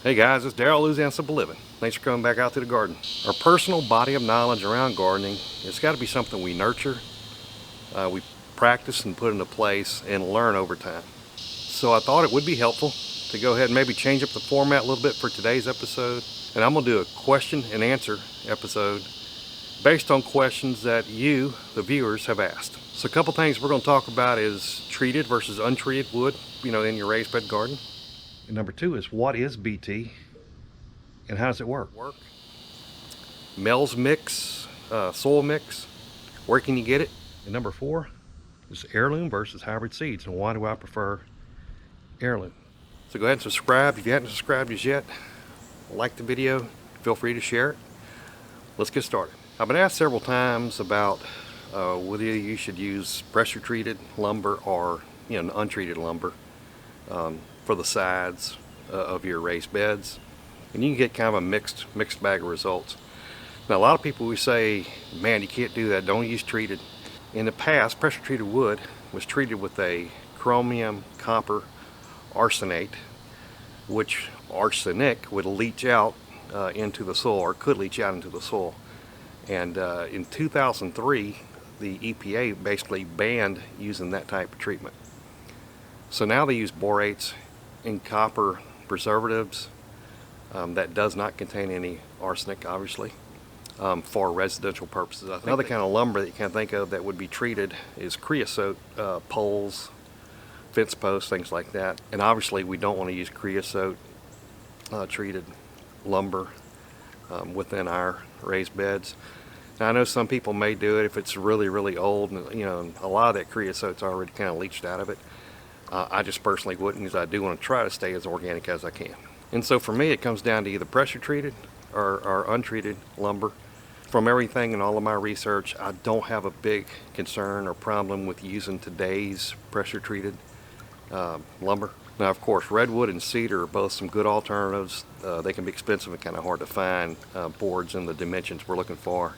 Hey guys, it's Daryl, Louisiana Simple Living. Thanks for coming back out to the garden. Our personal body of knowledge around gardening, it's got to be something we nurture, we practice and put into place and learn over time. So I thought it would be helpful to go ahead and maybe change up the format a little bit for today's episode. And I'm going to do a question and answer episode based on questions that you, the viewers, have asked. So a couple things we're going to talk about is treated versus untreated wood, in your raised bed garden. And number two is, what is BT and how does it work? Mel's mix, soil mix, where can you get it? And number four is heirloom versus hybrid seeds, and why do I prefer heirloom? So go ahead and subscribe if you haven't subscribed as yet. Like the video, feel free to share it. Let's get started. I've been asked several times about whether you should use pressure treated lumber or untreated lumber for the sides of your raised beds, and you can get kind of a mixed bag of results. Now a lot of people would say, man, you can't do that, don't use treated. In the past, pressure treated wood was treated with a chromium copper arsenate, which arsenic would leach out into the soil, or could leach out into the soil. And in 2003 the EPA basically banned using that type of treatment. So now they use borates and copper preservatives that does not contain any arsenic, obviously, for residential purposes. Another kind of lumber that you can think of that would be treated is creosote poles, fence posts, things like that. And obviously we don't want to use creosote treated lumber within our raised beds. Now I know some people may do it if it's really old, and a lot of that creosote's already kind of leached out of it. I just personally wouldn't, because I do want to try to stay as organic as I can. And so for me, it comes down to either pressure treated or untreated lumber. From everything and all of my research, I don't have a big concern or problem with using today's pressure treated lumber. Now of course, redwood and cedar are both some good alternatives. They can be expensive and kind of hard to find boards in the dimensions we're looking for,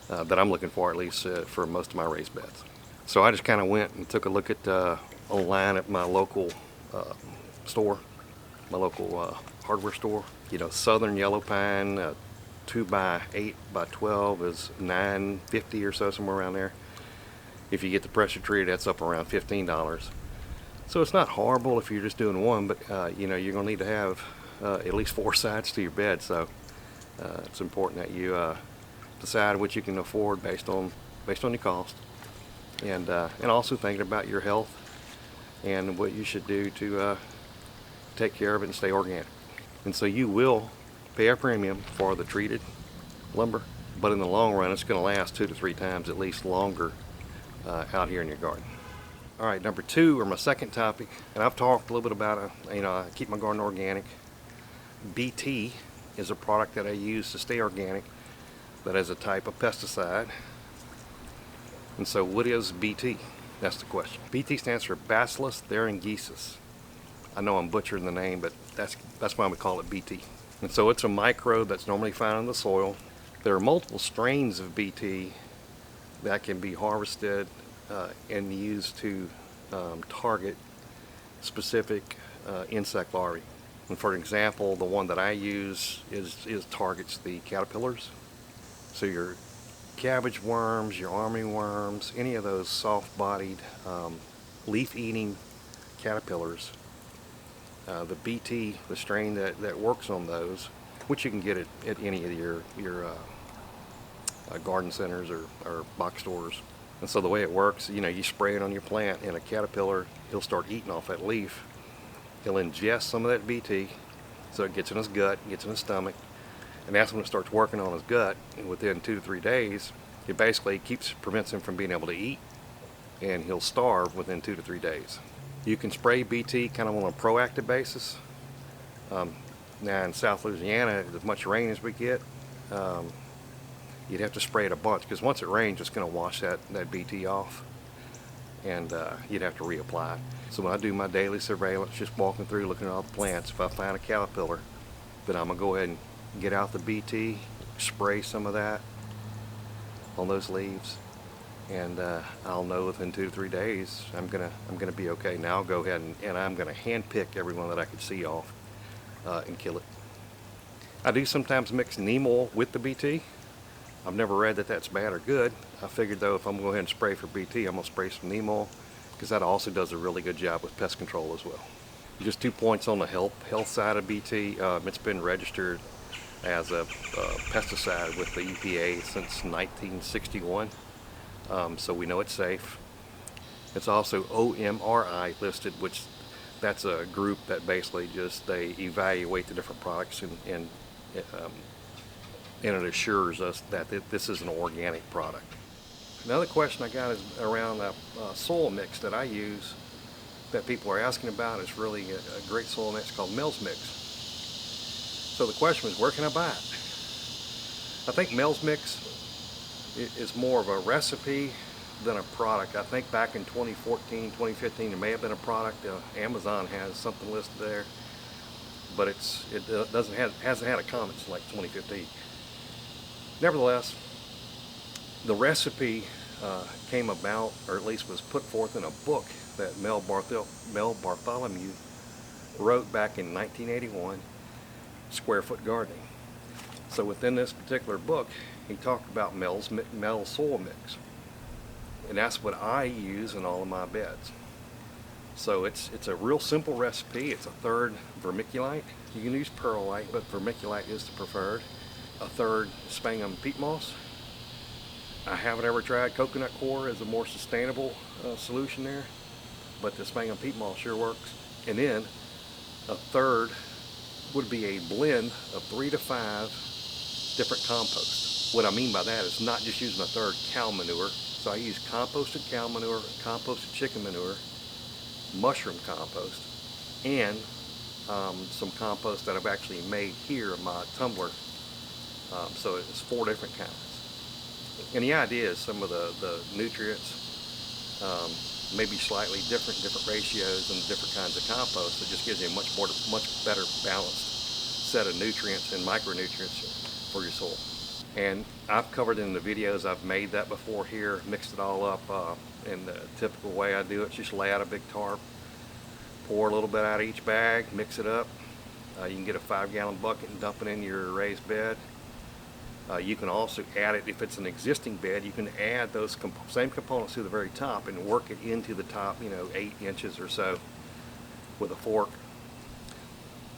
that I'm looking for at least for most of my raised beds. So I just kind of went and took a look at online at my local store, my local hardware store. Southern yellow pine, 2x8 by 12 is $9.50 or so, somewhere around there. If you get the pressure treated, that's up around $15. So it's not horrible if you're just doing one, but you're gonna need to have at least 4 sides to your bed. So it's important that you decide what you can afford based on your cost, and also thinking about your health and what you should do to take care of it and stay organic. And so you will pay a premium for the treated lumber, but in the long run it's going to last 2 to 3 times at least longer out here in your garden. All right, number two, or my second topic, and I've talked a little bit about it. I keep my garden organic. BT is a product that I use to stay organic that is a type of pesticide. And so what is BT? That's the question. BT stands for Bacillus thuringiensis. I know I'm butchering the name, but that's why we call it BT. And so it's a microbe that's normally found in the soil. There are multiple strains of BT that can be harvested and used to target specific insect larvae. And for example, the one that I use is targets the caterpillars. So your cabbage worms, your armyworms, any of those soft-bodied leaf-eating caterpillars, the BT, the strain that works on those, which you can get at any of your garden centers or box stores. And so the way it works, you spray it on your plant, and a caterpillar, he'll start eating off that leaf. He'll ingest some of that BT, so it gets in his gut, gets in his stomach, and that's when it starts working on his gut. And within 2 to 3 days, it basically prevents him from being able to eat, and he'll starve within 2 to 3 days. You can spray BT kind of on a proactive basis. Now in South Louisiana, as much rain as we get, you'd have to spray it a bunch, because once it rains, it's going to wash that BT off, and you'd have to reapply it. So when I do my daily surveillance, just walking through, looking at all the plants, if I find a caterpillar, then I'm going to go ahead and get out the BT, spray some of that on those leaves, and I'll know within 2 to 3 days I'm gonna be okay. Now I'll go ahead and I'm gonna hand pick every one that I could see off and kill it. I do sometimes mix neem oil with the BT. I've never read that that's bad or good. I figured though if I'm going to go ahead and spray for BT, I'm going to spray some neem oil because that also does a really good job with pest control as well. Just 2 points on the health side of BT. It's been registered as a pesticide with the EPA since 1961, so we know it's safe. It's also OMRI listed, which that's a group that basically just they evaluate the different products and it assures us that this is an organic product. Another question I got is around a soil mix that I use that people are asking about. Is really a great soil mix called Mel's Mix. So the question was, where can I buy it? I think Mel's Mix is more of a recipe than a product. I think back in 2014, 2015, it may have been a product. Amazon has something listed there, but it hasn't had a comment since like 2015. Nevertheless, the recipe came about, or at least was put forth in a book that Mel Bartholomew wrote back in 1981, Square Foot Gardening. So within this particular book, he talked about Mel's soil mix, and that's what I use in all of my beds. So it's a real simple recipe. It's a third vermiculite. You can use perlite, but vermiculite is the preferred. A third sphagnum peat moss. I haven't ever tried coconut coir as a more sustainable solution there, but the sphagnum peat moss sure works. And then a third would be a blend of 3 to 5 different composts. What I mean by that is not just using a third cow manure. So I use composted cow manure, composted chicken manure, mushroom compost, and some compost that I've actually made here in my tumbler. So it's 4 different kinds. And the idea is some of the nutrients may be slightly different ratios and different kinds of compost. It just gives you a much better balanced set of nutrients and micronutrients for your soil. And I've covered in the videos, I've made that before here, mixed it all up in the typical way I do it. Just lay out a big tarp, pour a little bit out of each bag, mix it up. You can get a 5-gallon bucket and dump it in your raised bed. You can also add it, if it's an existing bed, you can add those same components to the very top and work it into the top, 8 inches or so with a fork.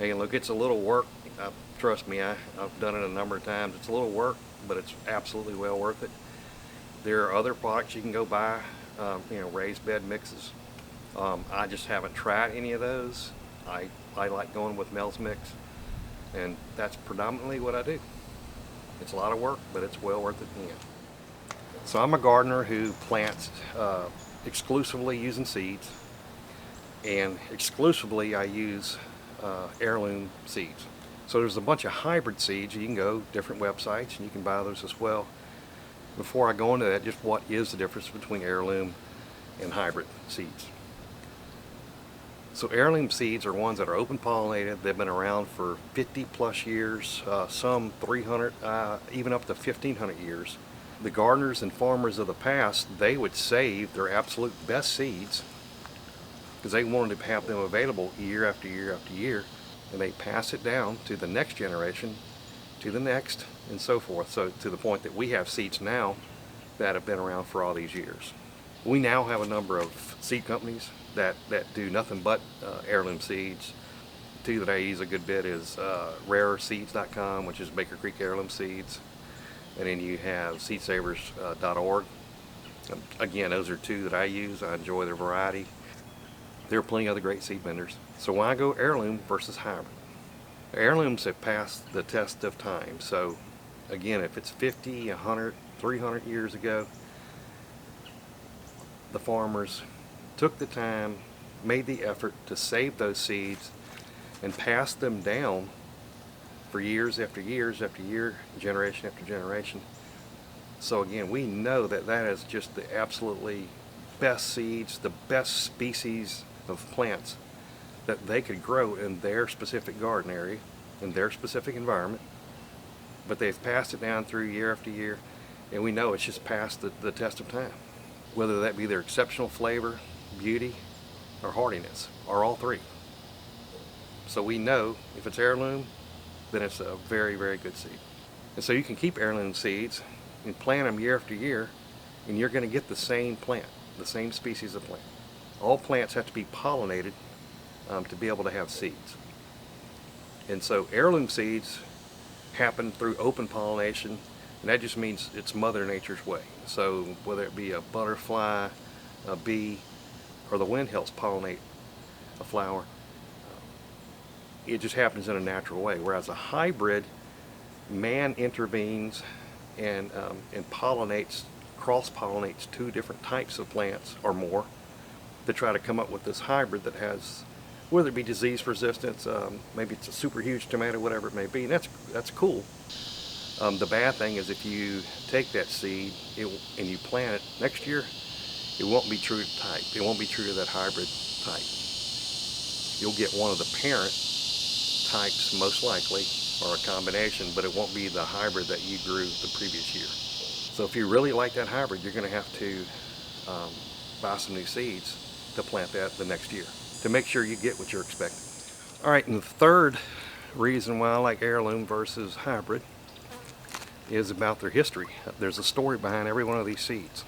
And look, it's a little work. Trust me, I've done it a number of times. It's a little work, but it's absolutely well worth it. There are other products you can go buy, raised bed mixes. I just haven't tried any of those. I like going with Mel's Mix, and that's predominantly what I do. It's a lot of work, but it's well worth it in the end. So I'm a gardener who plants exclusively using seeds, and exclusively I use heirloom seeds. So there's a bunch of hybrid seeds. You can go different websites and you can buy those as well. Before I go into that, just what is the difference between heirloom and hybrid seeds? So heirloom seeds are ones that are open pollinated. They've been around for 50 plus years, some 300, even up to 1500 years. The gardeners and farmers of the past, they would save their absolute best seeds because they wanted to have them available year after year after year, and they pass it down to the next generation, to the next, and so forth. So to the point that we have seeds now that have been around for all these years. We now have a number of seed companies that do nothing but heirloom seeds. 2 that I use a good bit is rareseeds.com, which is Baker Creek heirloom seeds, and then you have seedsavers.org. Again, those are 2 that I use. I enjoy their variety. There are plenty of other great seed vendors. So why go heirloom versus hybrid? Heirlooms have passed the test of time. So again, if it's 50, 100, 300 years ago, the farmers took the time, made the effort to save those seeds and pass them down for years after years after year, generation after generation. So again, we know that that is just the absolutely best seeds, the best species of plants that they could grow in their specific garden area, in their specific environment. But they've passed it down through year after year, and we know it's just passed the test of time. Whether that be their exceptional flavor, beauty, or hardiness, or all 3. So we know if it's heirloom, then it's a very, very good seed. And so you can keep heirloom seeds and plant them year after year, and you're going to get the same plant, the same species of plant. All plants have to be pollinated to be able to have seeds. And so heirloom seeds happen through open pollination, and that just means it's Mother Nature's way. So whether it be a butterfly, a bee, or the wind helps pollinate a flower, it just happens in a natural way. Whereas a hybrid, man intervenes and pollinates, cross-pollinates two different types of plants or more to try to come up with this hybrid that has, whether it be disease resistance, maybe it's a super huge tomato, whatever it may be, and that's cool. The bad thing is if you take that seed and you plant it next year, it won't be true to type. It won't be true to that hybrid type. You'll get one of the parent types most likely, or a combination, but it won't be the hybrid that you grew the previous year. So if you really like that hybrid, you're going to have to buy some new seeds to plant that the next year to make sure you get what you're expecting. All right, and the third reason why I like heirloom versus hybrid is about their history. There's a story behind every one of these seeds.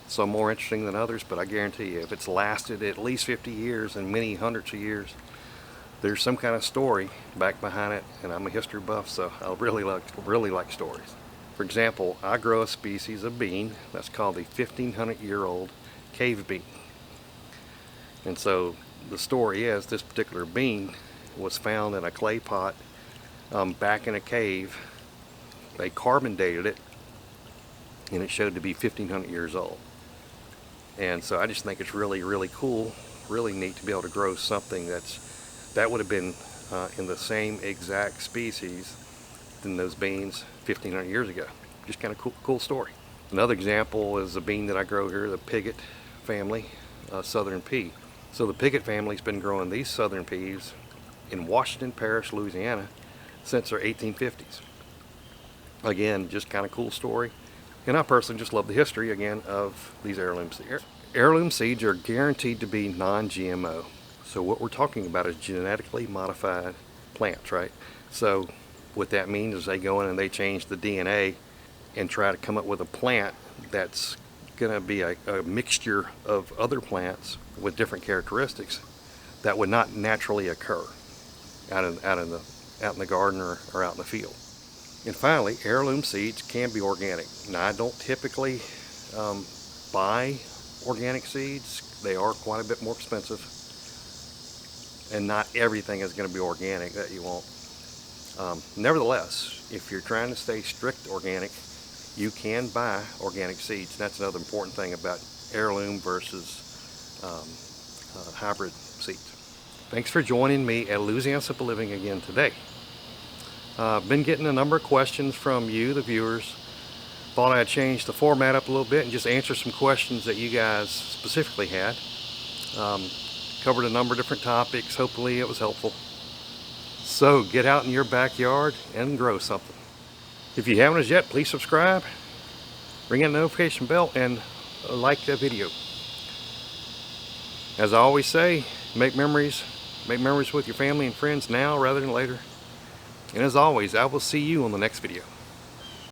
Some more interesting than others, but I guarantee you if it's lasted at least 50 years and many hundreds of years, there's some kind of story back behind it, and I'm a history buff, so I really like stories. For example, I grow a species of bean that's called the 1500-year-old cave bean. And so the story is this particular bean was found in a clay pot back in a cave. They carbon dated it, and it showed to be 1500 years old. And so I just think it's really, really cool, really neat to be able to grow something that would have been in the same exact species than those beans 1500 years ago. Just kind of cool story. Another example is a bean that I grow here, the Piggott family, southern pea. So the Piggott family's been growing these southern peas in Washington Parish, Louisiana since their 1850s. Again, just kind of cool story. And I personally just love the history, again, of these heirloom seeds. Heirloom seeds are guaranteed to be non-GMO. So what we're talking about is genetically modified plants, right? So what that means is they go in and they change the DNA and try to come up with a plant that's going to be a mixture of other plants with different characteristics that would not naturally occur out in the garden or out in the field. And finally, heirloom seeds can be organic. Now, I don't typically buy organic seeds. They are quite a bit more expensive, and not everything is going to be organic that you want. Nevertheless, if you're trying to stay strict organic, you can buy organic seeds. That's another important thing about heirloom versus hybrid seeds. Thanks for joining me at Louisiana Simple Living again today. I've been getting a number of questions from you, the viewers. Thought I'd change the format up a little bit and just answer some questions that you guys specifically had. Covered a number of different topics. Hopefully it was helpful. So get out in your backyard and grow something. If you haven't as yet, please subscribe, ring that notification bell, and like the video. As I always say, make memories with your family and friends now rather than later. And as always, I will see you on the next video.